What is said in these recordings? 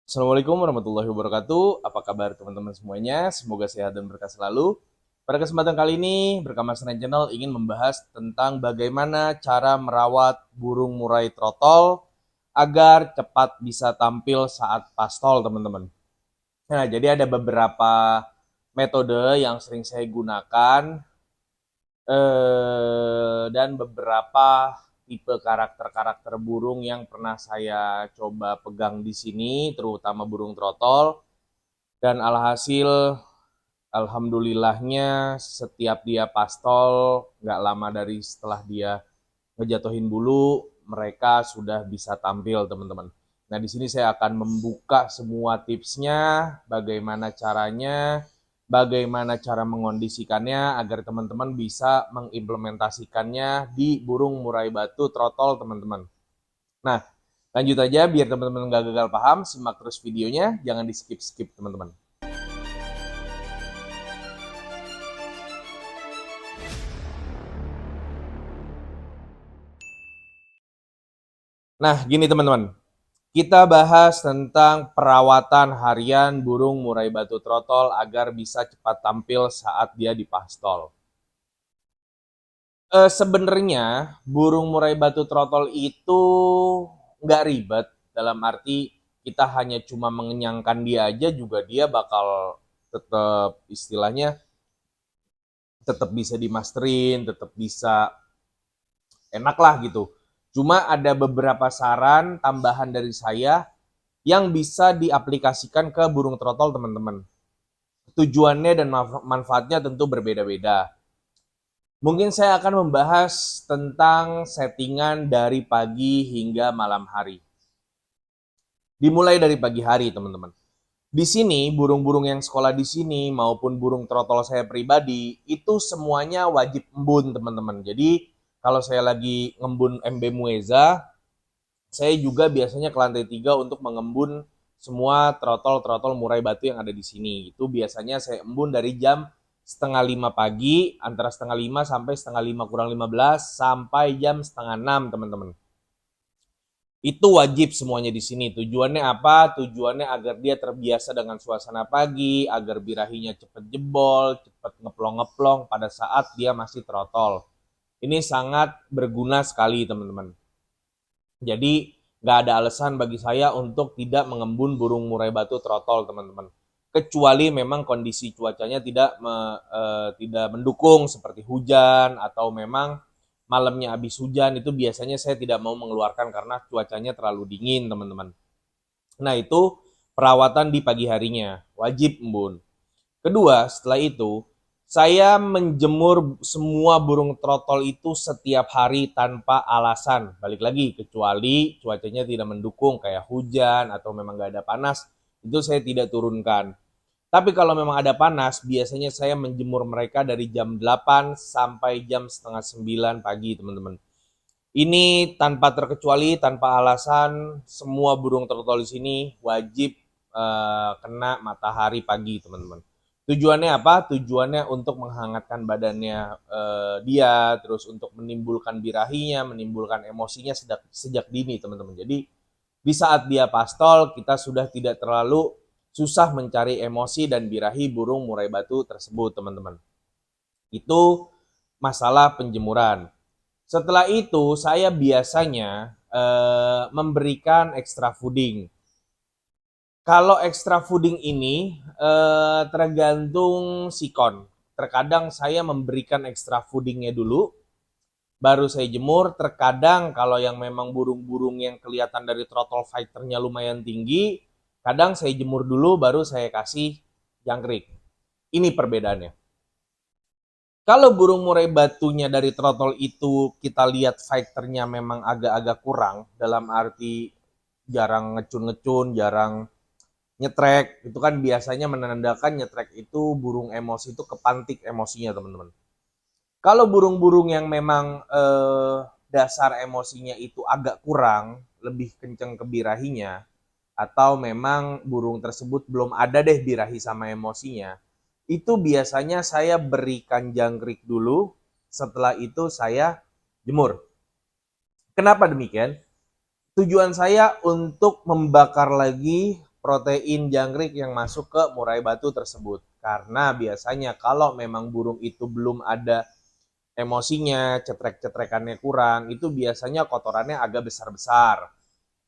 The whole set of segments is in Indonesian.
Assalamualaikum warahmatullahi wabarakatuh. Apa kabar teman-teman semuanya? Semoga sehat dan berkah selalu. Pada kesempatan kali ini, Berkama Senen Channel ingin membahas tentang bagaimana cara merawat burung murai trotol agar cepat bisa tampil saat pastol, teman-teman. Nah, jadi ada beberapa metode yang sering saya gunakan dan beberapa tipe karakter-karakter burung yang pernah saya coba pegang di sini, terutama burung trotol. Dan alhasil, alhamdulillahnya setiap dia pastol, nggak lama dari setelah dia ngejatuhin bulu, mereka sudah bisa tampil, teman-teman. Nah, di sini saya akan membuka semua tipsnya, bagaimana caranya, bagaimana cara mengondisikannya agar teman-teman bisa mengimplementasikannya di burung murai batu trotol, teman-teman. Nah, lanjut aja biar teman-teman nggak gagal paham, simak terus videonya, jangan di skip-skip, teman-teman. Nah, gini teman-teman, kita bahas tentang perawatan harian burung murai batu trotol agar bisa cepat tampil saat dia dipastol. Sebenarnya burung murai batu trotol itu nggak ribet, dalam arti kita hanya cuma mengenyangkan dia aja juga dia bakal tetap istilahnya tetap bisa dimasterin, tetap bisa enak lah gitu. Cuma ada beberapa saran tambahan dari saya yang bisa diaplikasikan ke burung trotol, teman-teman. Tujuannya dan manfaatnya tentu berbeda-beda. Mungkin saya akan membahas tentang settingan dari pagi hingga malam hari. Dimulai dari pagi hari, teman-teman. Di sini, burung-burung yang sekolah di sini maupun burung trotol saya pribadi, itu semuanya wajib embun, teman-teman. Jadi, kalau saya lagi ngembun MB Mueza, saya juga biasanya ke lantai 3 untuk mengembun semua trotol-trotol murai batu yang ada di sini. Itu biasanya saya embun dari jam setengah 5 pagi, antara setengah 5 sampai setengah 5 kurang 15, sampai jam setengah 6, teman-teman. Itu wajib semuanya di sini. Tujuannya apa? Tujuannya agar dia terbiasa dengan suasana pagi, agar birahinya cepat jebol, cepat ngeplong-ngeplong pada saat dia masih trotol. Ini sangat berguna sekali, teman-teman. Jadi nggak ada alasan bagi saya untuk tidak mengembun burung murai batu trotol, teman-teman. Kecuali memang kondisi cuacanya tidak mendukung seperti hujan atau memang malamnya habis hujan, itu biasanya saya tidak mau mengeluarkan karena cuacanya terlalu dingin, teman-teman. Nah, itu perawatan di pagi harinya, wajib embun. Kedua, setelah itu, saya menjemur semua burung trotol itu setiap hari tanpa alasan. Balik lagi, kecuali cuacanya tidak mendukung, kayak hujan atau memang nggak ada panas, itu saya tidak turunkan. Tapi kalau memang ada panas, biasanya saya menjemur mereka dari jam 8 sampai jam setengah 9 pagi, teman-teman. Ini tanpa terkecuali, tanpa alasan, semua burung trotol di sini wajib kena matahari pagi, teman-teman. Tujuannya apa? Tujuannya untuk menghangatkan badannya dia, terus untuk menimbulkan birahinya, menimbulkan emosinya sejak dini, teman-teman. Jadi di saat dia pastol, kita sudah tidak terlalu susah mencari emosi dan birahi burung murai batu tersebut, teman-teman. Itu masalah penjemuran. Setelah itu, saya biasanya memberikan extra fooding. Kalau extra fooding ini tergantung sikon. Terkadang saya memberikan extra foodingnya dulu, baru saya jemur. Terkadang kalau yang memang burung-burung yang kelihatan dari throttle fighternya lumayan tinggi, kadang saya jemur dulu, baru saya kasih jangkrik. Ini perbedaannya. Kalau burung murai batunya dari trotol itu kita lihat fighternya memang agak-agak kurang, dalam arti jarang ngecun-ngecun, jarang nyetrek, itu kan biasanya menandakan nyetrek itu burung emosi itu kepantik emosinya, teman-teman. Kalau burung-burung yang memang dasar emosinya itu agak kurang, lebih kenceng ke birahinya, atau memang burung tersebut belum ada deh birahi sama emosinya, itu biasanya saya berikan jangkrik dulu, setelah itu saya jemur. Kenapa demikian? Tujuan saya untuk membakar lagi protein jangkrik yang masuk ke murai batu tersebut. Karena biasanya kalau memang burung itu belum ada emosinya, cetrek-cetrekannya kurang, itu biasanya kotorannya agak besar-besar.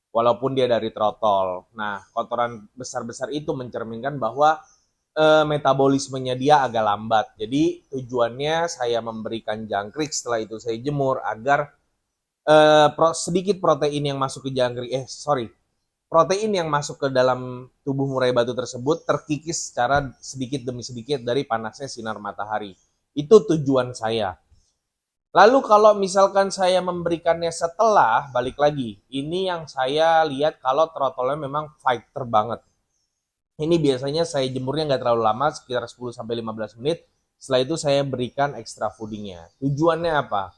Walaupun dia dari trotol. Nah, kotoran besar-besar itu mencerminkan bahwa metabolismenya dia agak lambat. Jadi tujuannya saya memberikan jangkrik, setelah itu saya jemur agar sedikit protein yang masuk ke jangkrik, protein yang masuk ke dalam tubuh murai batu tersebut terkikis secara sedikit demi sedikit dari panasnya sinar matahari. Itu tujuan saya. Lalu kalau misalkan saya memberikannya setelah, balik lagi, ini yang saya lihat kalau trotolnya memang fighter banget. Ini biasanya saya jemurnya nggak terlalu lama, sekitar 10-15 menit. Setelah itu saya berikan extra foodingnya. Tujuannya apa?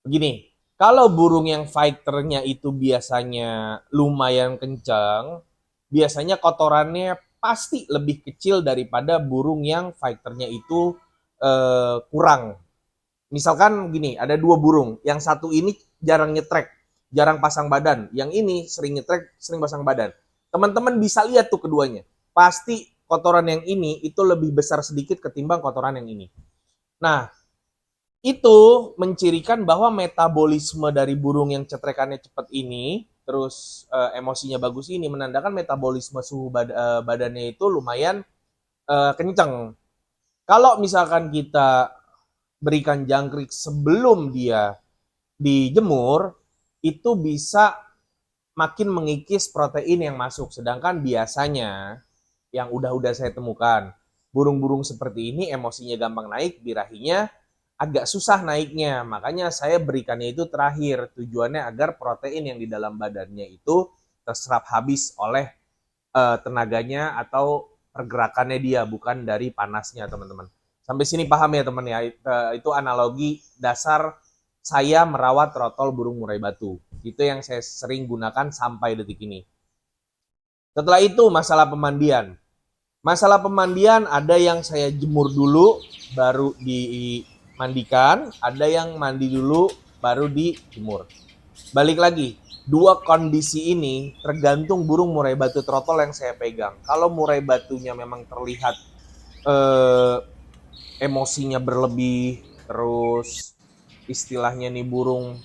Begini, kalau burung yang fighternya itu biasanya lumayan kencang, biasanya kotorannya pasti lebih kecil daripada burung yang fighternya itu kurang. Misalkan gini, ada dua burung, yang satu ini jarang nyetrek, jarang pasang badan, yang ini sering nyetrek, sering pasang badan. Teman-teman bisa lihat tuh keduanya, pasti kotoran yang ini itu lebih besar sedikit ketimbang kotoran yang ini. Nah, itu mencirikan bahwa metabolisme dari burung yang cetrekannya cepat ini, terus emosinya bagus ini, menandakan metabolisme suhu badannya itu lumayan kenceng. Kalau misalkan kita berikan jangkrik sebelum dia dijemur, itu bisa makin mengikis protein yang masuk. Sedangkan biasanya yang udah saya temukan, burung-burung seperti ini emosinya gampang naik, birahinya agak susah naiknya. Makanya saya berikannya itu terakhir. Tujuannya agar protein yang di dalam badannya itu terserap habis oleh tenaganya atau pergerakannya dia, bukan dari panasnya, teman-teman. Sampai sini paham ya teman ya? Itu analogi dasar saya merawat trotol burung murai batu. Itu yang saya sering gunakan sampai detik ini. Setelah itu masalah pemandian. Masalah pemandian ada yang saya jemur dulu baru dimandikan, ada yang mandi dulu baru dijemur. Balik lagi, dua kondisi ini tergantung burung murai batu trotol yang saya pegang. Kalau murai batunya memang terlihat emosinya berlebih, terus istilahnya nih burung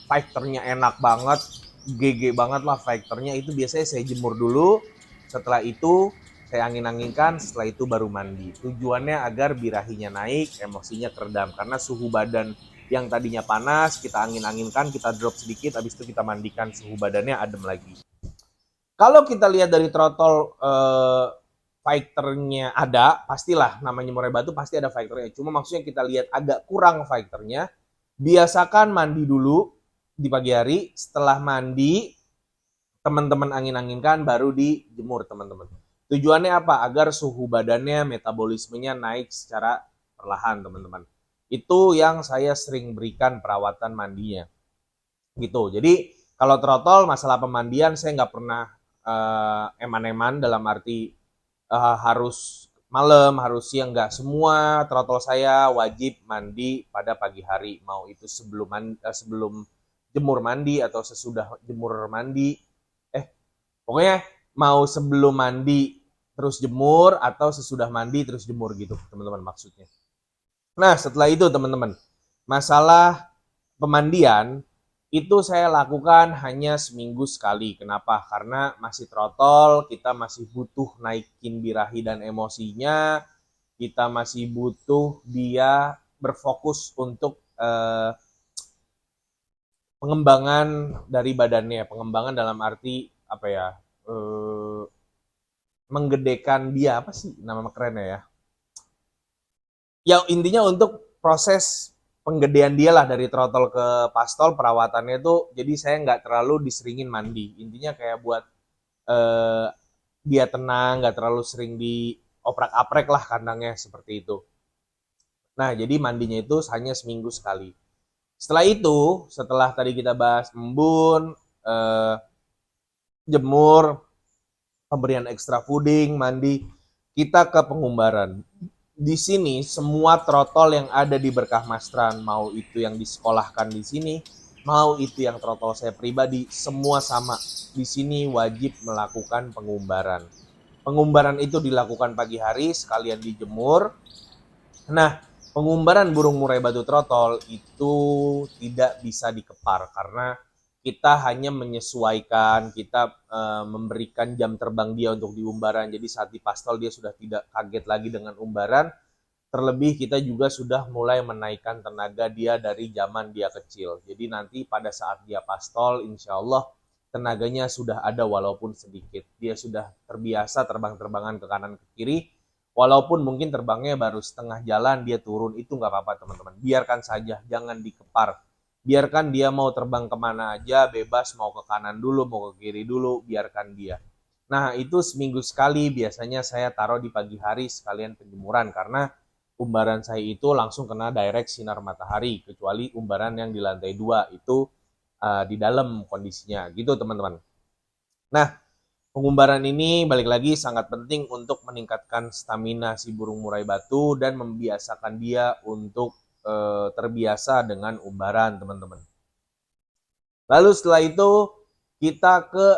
fighternya enak banget, GG banget lah fighternya, itu biasanya saya jemur dulu, setelah itu saya angin-anginkan, setelah itu baru mandi. Tujuannya agar birahinya naik, emosinya keredam, karena suhu badan yang tadinya panas, kita angin-anginkan, kita drop sedikit, habis itu kita mandikan, suhu badannya adem lagi. Kalau kita lihat dari trotol fighternya ada, pastilah namanya murai batu pasti ada fighternya. Cuma maksudnya kita lihat agak kurang fighternya, biasakan mandi dulu di pagi hari. Setelah mandi, teman-teman angin-anginkan, baru dijemur teman-teman. Tujuannya apa? Agar suhu badannya, metabolismenya naik secara perlahan teman-teman. Itu yang saya sering berikan perawatan mandinya. Gitu. Jadi kalau trotol masalah pemandian saya nggak pernah eman-eman, dalam arti harus malam, harus siang, nggak. Semua trotol saya wajib mandi pada pagi hari, mau itu sebelum jemur mandi atau sesudah jemur mandi. Pokoknya mau sebelum mandi terus jemur atau sesudah mandi terus jemur gitu, teman-teman, maksudnya. Nah, setelah itu teman-teman, masalah pemandian itu saya lakukan hanya seminggu sekali. Kenapa? Karena masih trotol, kita masih butuh naikin birahi dan emosinya, kita masih butuh dia berfokus untuk pengembangan dari badannya. Pengembangan dalam arti apa ya? Menggedekan dia, apa sih nama kerennya ya? Ya intinya untuk proses penggedean dia lah, dari trotol ke pastol, perawatannya itu, jadi saya nggak terlalu diseringin mandi. Intinya kayak buat dia tenang, nggak terlalu sering dioprak-aprek lah kandangnya, seperti itu. Nah, jadi mandinya itu hanya seminggu sekali. Setelah itu, setelah tadi kita bahas embun, jemur, pemberian extra fooding, mandi, kita ke pengumbaran. Di sini semua trotol yang ada di Berkah Mastran, mau itu yang disekolahkan di sini, mau itu yang trotol saya pribadi, semua sama. Di sini wajib melakukan pengumbaran. Pengumbaran itu dilakukan pagi hari, sekalian dijemur. Nah, pengumbaran burung murai batu trotol itu tidak bisa dikepar karena kita hanya menyesuaikan, kita memberikan jam terbang dia untuk diumbaran. Jadi saat di pastol dia sudah tidak kaget lagi dengan umbaran. Terlebih kita juga sudah mulai menaikkan tenaga dia dari zaman dia kecil. Jadi nanti pada saat dia pastol, insya Allah tenaganya sudah ada walaupun sedikit. Dia sudah terbiasa terbang-terbangan ke kanan ke kiri. Walaupun mungkin terbangnya baru setengah jalan, dia turun. Itu nggak apa-apa teman-teman. Biarkan saja, jangan dikepar. Biarkan dia mau terbang kemana aja, bebas mau ke kanan dulu, mau ke kiri dulu, biarkan dia. Nah, itu seminggu sekali biasanya saya taruh di pagi hari sekalian penjemuran karena umbaran saya itu langsung kena direct sinar matahari, kecuali umbaran yang di lantai 2 itu di dalam kondisinya gitu teman-teman. Nah, pengumbaran ini balik lagi sangat penting untuk meningkatkan stamina si burung murai batu dan membiasakan dia untuk terbiasa dengan umbaran teman-teman. Lalu setelah itu kita ke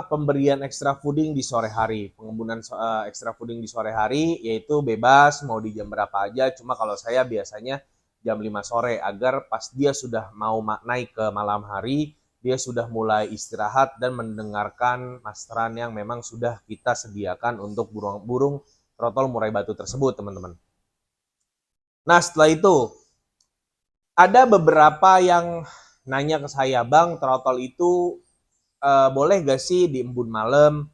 pemberian extra fooding di sore hari. Pengembunan extra fooding di sore hari yaitu bebas mau di jam berapa aja. Cuma kalau saya biasanya jam 5 sore agar pas dia sudah mau naik ke malam hari, dia sudah mulai istirahat dan mendengarkan masteran yang memang sudah kita sediakan untuk burung-burung trotol murai batu tersebut, teman-teman. Nah, setelah itu ada beberapa yang nanya ke saya, Bang, trotol itu boleh gak sih diembun malam?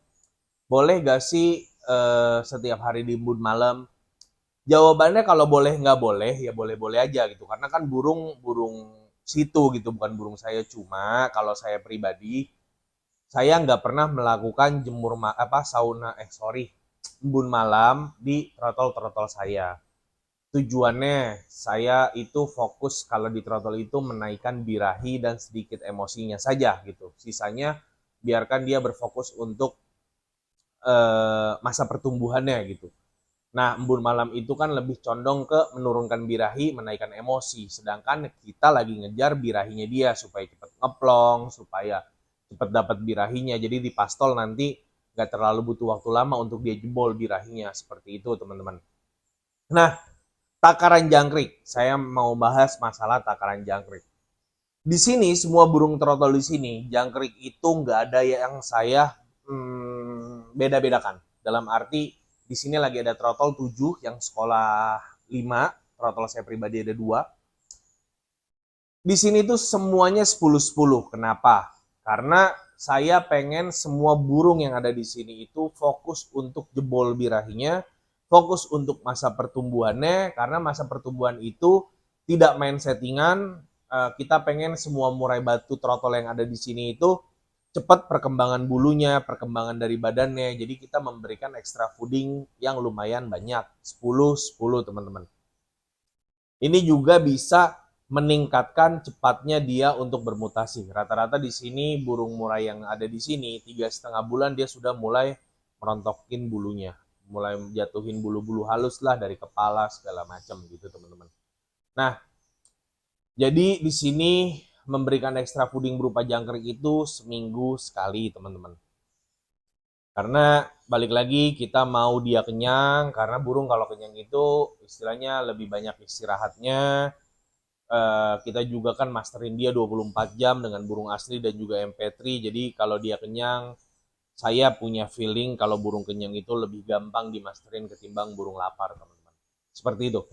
Boleh gak sih setiap hari diembun malam? Jawabannya kalau boleh nggak boleh, ya boleh-boleh aja gitu. Karena kan burung situ gitu, bukan burung saya. Cuma kalau saya pribadi, saya nggak pernah melakukan sauna, embun malam di trotol-trotol saya. Tujuannya saya itu fokus kalau di throttle itu menaikkan birahi dan sedikit emosinya saja gitu. Sisanya biarkan dia berfokus untuk masa pertumbuhannya gitu. Nah, embun malam itu kan lebih condong ke menurunkan birahi, menaikkan emosi. Sedangkan kita lagi ngejar birahinya dia supaya cepat ngeplong, supaya cepat dapat birahinya. Jadi di pastol nanti nggak terlalu butuh waktu lama untuk dia jebol birahinya. Seperti itu teman-teman. Nah, takaran jangkrik. Saya mau bahas masalah takaran jangkrik. Di sini semua burung trotol di sini jangkrik itu nggak ada yang saya beda-bedakan. Dalam arti di sini lagi ada trotol 7 yang sekolah 5, trotol saya pribadi ada 2. Di sini tuh semuanya 10-10. Kenapa? Karena saya pengen semua burung yang ada di sini itu fokus untuk jebol birahinya, fokus untuk masa pertumbuhannya, karena masa pertumbuhan itu tidak main settingan. Kita pengen semua murai batu trotol yang ada di sini itu cepat perkembangan bulunya, perkembangan dari badannya. Jadi kita memberikan extra fooding yang lumayan banyak, 10-10 teman-teman. Ini juga bisa meningkatkan cepatnya dia untuk bermutasi. Rata-rata di sini burung murai yang ada di sini 3,5 bulan dia sudah mulai merontokin bulunya, mulai jatuhin bulu-bulu halus lah dari kepala segala macam gitu teman-teman. Nah, jadi di sini memberikan ekstra puding berupa jangkrik itu seminggu sekali teman-teman. Karena balik lagi kita mau dia kenyang, karena burung kalau kenyang itu istilahnya lebih banyak istirahatnya. Kita juga kan masterin dia 24 jam dengan burung asli dan juga MP3. Jadi kalau dia kenyang, saya punya feeling kalau burung kenyang itu lebih gampang dimasterin ketimbang burung lapar, teman-teman. Seperti itu.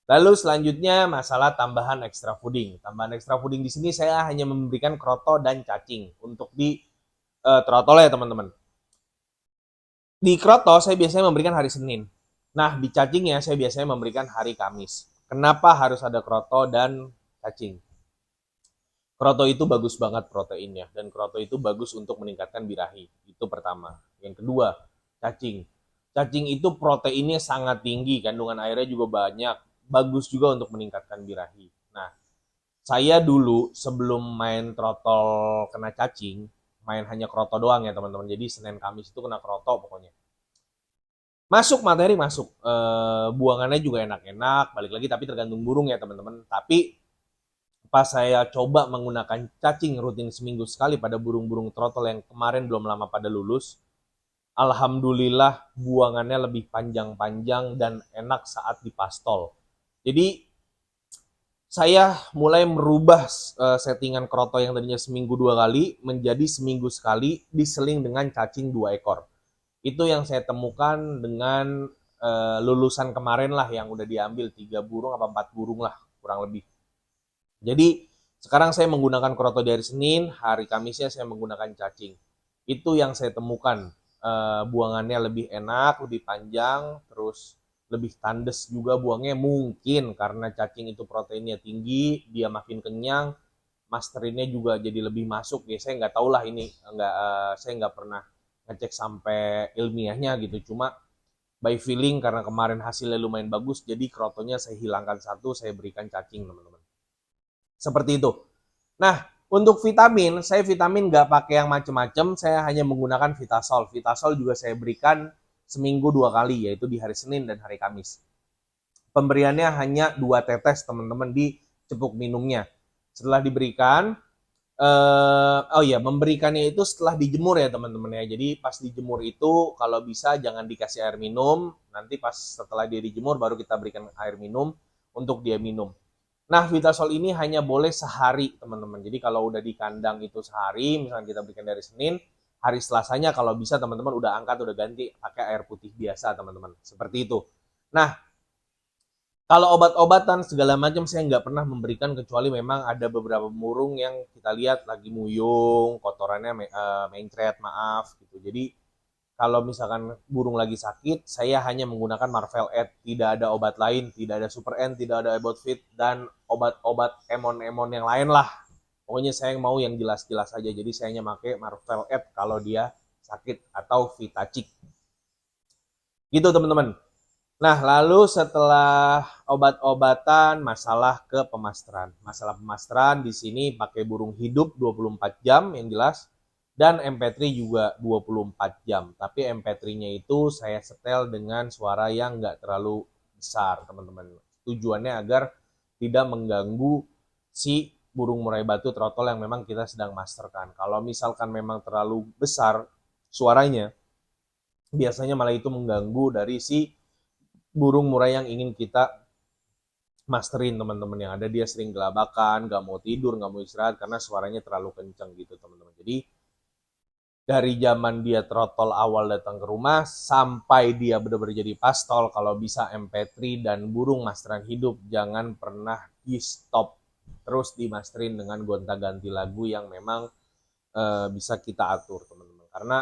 Lalu selanjutnya masalah tambahan extra fooding. Tambahan extra fooding di sini saya hanya memberikan kroto dan cacing untuk di trotol ya teman-teman. Di kroto saya biasanya memberikan hari Senin. Nah di cacingnya saya biasanya memberikan hari Kamis. Kenapa harus ada kroto dan cacing? Kroto itu bagus banget proteinnya dan kroto itu bagus untuk meningkatkan birahi. Itu pertama. Yang kedua, cacing. Cacing itu proteinnya sangat tinggi, kandungan airnya juga banyak, bagus juga untuk meningkatkan birahi. Nah, saya dulu sebelum main trotol kena cacing, main hanya kroto doang ya teman-teman. Jadi Senin Kamis itu kena kroto pokoknya. Masuk materi masuk, buangannya juga enak-enak. Balik lagi tapi tergantung burung ya teman-teman. Tapi Pas saya coba menggunakan cacing rutin seminggu sekali pada burung-burung trotol yang kemarin belum lama pada lulus, alhamdulillah buangannya lebih panjang-panjang dan enak saat dipastol. Jadi saya mulai merubah settingan kroto yang tadinya seminggu 2 kali menjadi seminggu sekali diseling dengan cacing 2 ekor. Itu yang saya temukan dengan lulusan kemarin lah yang udah diambil 3 burung apa 4 burung lah kurang lebih. Jadi sekarang saya menggunakan kroto di hari Senin, hari Kamisnya saya menggunakan cacing. Itu yang saya temukan. Buangannya lebih enak, lebih panjang, terus lebih tandes juga buangnya mungkin karena cacing itu proteinnya tinggi, dia makin kenyang, masterinnya juga jadi lebih masuk. Ya saya nggak tahu lah ini, saya nggak pernah ngecek sampai ilmiahnya gitu. Cuma by feeling karena kemarin hasilnya lumayan bagus, jadi krotonya saya hilangkan satu, saya berikan cacing teman-teman. Seperti itu. Nah, untuk vitamin, saya vitamin nggak pakai yang macam-macam, saya hanya menggunakan Vitasol. Vitasol juga saya berikan seminggu 2 kali, yaitu di hari Senin dan hari Kamis. Pemberiannya hanya 2 tetes, teman-teman, di cepuk minumnya. Setelah diberikan, oh iya, memberikannya itu setelah dijemur ya teman-teman ya. Jadi pas dijemur itu kalau bisa jangan dikasih air minum, nanti pas setelah dia dijemur baru kita berikan air minum untuk dia minum. Nah, Vitasol ini hanya boleh sehari, teman-teman. Jadi kalau udah di kandang itu sehari, misalnya kita berikan dari Senin, hari Selasanya kalau bisa teman-teman udah angkat, udah ganti pakai air putih biasa, teman-teman. Seperti itu. Nah, kalau obat-obatan segala macam saya nggak pernah memberikan kecuali memang ada beberapa burung yang kita lihat lagi muyung, kotorannya mencret, maaf gitu. Jadi kalau misalkan burung lagi sakit, saya hanya menggunakan Marvel Ed, tidak ada obat lain, tidak ada Super N, tidak ada About Fit, dan obat-obat emon-emon yang lain lah. Pokoknya saya mau yang jelas-jelas aja, jadi saya hanya pakai Marvel Ed kalau dia sakit atau Vitacik. Gitu teman-teman. Nah, lalu setelah obat-obatan, masalah ke pemasteran. Masalah pemasteran di sini pakai burung hidup 24 jam yang jelas, dan MP3 juga 24 jam. Tapi MP3-nya itu saya setel dengan suara yang nggak terlalu besar, teman-teman. Tujuannya agar tidak mengganggu si burung murai batu trotol yang memang kita sedang masterkan. Kalau misalkan memang terlalu besar suaranya, biasanya malah itu mengganggu dari si burung murai yang ingin kita masterin, teman-teman. Yang ada dia sering gelabakan, gak mau tidur, gak mau istirahat karena suaranya terlalu kencang gitu, teman-teman. Jadi dari zaman dia trotol awal datang ke rumah sampai dia benar-benar jadi pastol, kalau bisa MP3 dan burung masteran hidup jangan pernah di stop, terus dimasterin dengan gonta-ganti lagu yang memang bisa kita atur, teman-teman. Karena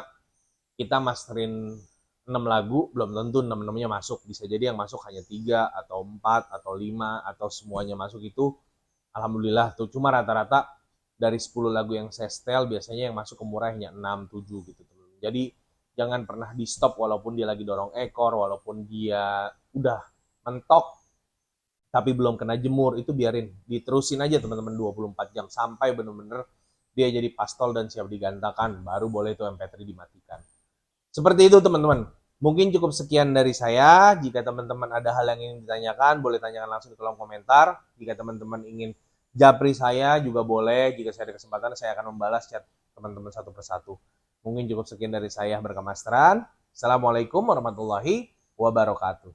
kita masterin 6 lagu, belum tentu 6-6-nya masuk. Bisa jadi yang masuk hanya 3 atau 4 atau 5 atau semuanya masuk itu alhamdulillah tuh. Cuma rata-rata dari 10 lagu yang saya setel biasanya yang masuk ke murah hanya 6 7 gitu, teman. Jadi jangan pernah di stop walaupun dia lagi dorong ekor, walaupun dia udah mentok tapi belum kena jemur, itu biarin, diterusin aja teman-teman 24 jam sampai benar-benar dia jadi pastol dan siap digantakan, baru boleh tuh MP3 dimatikan. Seperti itu teman-teman. Mungkin cukup sekian dari saya. Jika teman-teman ada hal yang ingin ditanyakan, boleh tanyakan langsung di kolom komentar. Jika teman-teman ingin japri saya juga boleh. Jika saya ada kesempatan, saya akan membalas chat teman-teman satu persatu. Mungkin cukup sekian dari saya, Berkah Masteran. Assalamualaikum warahmatullahi wabarakatuh.